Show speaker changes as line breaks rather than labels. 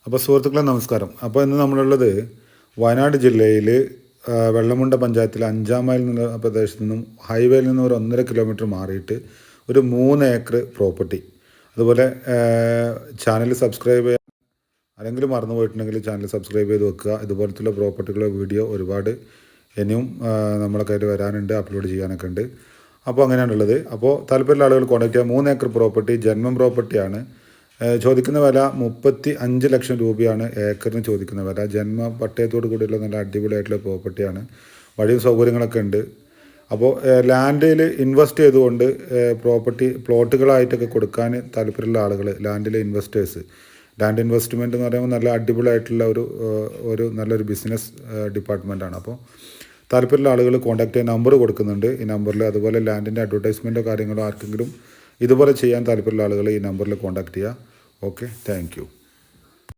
അപ്പോൾ സുഹൃത്തുക്കളെ നമസ്കാരം. അപ്പോൾ ഇന്ന് നമ്മളുള്ളത് വയനാട് ജില്ലയിൽ വെള്ളമുണ്ട പഞ്ചായത്തിലെ 5 മൈൽ എന്ന പ്രദേശത്തു നിന്നും ഹൈവേയിൽ നിന്ന് ഒരു 1.5 കിലോമീറ്റർ മാറിയിട്ട് ഒരു 3 ഏക്കർ പ്രോപ്പർട്ടി. അതുപോലെ ചാനൽ സബ്സ്ക്രൈബ് ചെയ്യാൻ ആരെങ്കിലും മറന്നു പോയിട്ടുണ്ടെങ്കിൽ ചാനൽ സബ്സ്ക്രൈബ് ചെയ്ത് വെക്കുക. ഇതുപോലത്തുള്ള പ്രോപ്പർട്ടികളുടെ വീഡിയോ ഒരുപാട് ഇനിയും നമ്മളെ കയ്യിൽ വരാനുണ്ട്, അപ്ലോഡ് ചെയ്യാനൊക്കെ ഉണ്ട്. അപ്പോൾ അങ്ങനെയാണുള്ളത്. അപ്പോൾ താല്പര്യമുള്ള ആളുകൾ കോൺടാക്ട് ചെയ്യുക. 3 ഏക്കർ പ്രോപ്പർട്ടി ജന്മം പ്രോപ്പർട്ടിയാണ്. ചോദിക്കുന്ന വില 35 ലക്ഷം രൂപയാണ് ഏക്കറിന് ചോദിക്കുന്ന വില. ജന്മ പട്ടയത്തോട് കൂടിയുള്ള നല്ല അടിപൊളിയായിട്ടുള്ള പ്രോപ്പർട്ടിയാണ്. വഴിയും സൗകര്യങ്ങളൊക്കെ ഉണ്ട്. അപ്പോൾ ലാൻഡിൽ ഇൻവെസ്റ്റ് ചെയ്തുകൊണ്ട് പ്ലോട്ടുകളായിട്ടൊക്കെ കൊടുക്കാൻ താല്പര്യമുള്ള ആളുകൾ, ലാൻഡിലെ ഇൻവെസ്റ്റേഴ്സ്, ലാൻഡ് ഇൻവെസ്റ്റ്മെൻറ്റ് എന്ന് പറയുമ്പോൾ നല്ല അടിപൊളിയായിട്ടുള്ള ഒരു നല്ലൊരു ബിസിനസ് ഡിപ്പാർട്ട്മെൻറ്റാണ്. അപ്പോൾ താല്പര്യമുള്ള ആളുകൾ കോൺടാക്ട് ചെയ്യാൻ നമ്പർ കൊടുക്കുന്നുണ്ട്. ഈ നമ്പറിൽ അതുപോലെ ലാൻഡിൻ്റെ അഡ്വർടൈസ്മെൻറ്റോ കാര്യങ്ങളോ ആർക്കെങ്കിലും ഇതുപോലെ ചെയ്യാൻ താല്പര്യമുള്ള ആളുകൾ ഈ നമ്പറിൽ കോൺടാക്ട് ചെയ്യുക. Okay, thank you.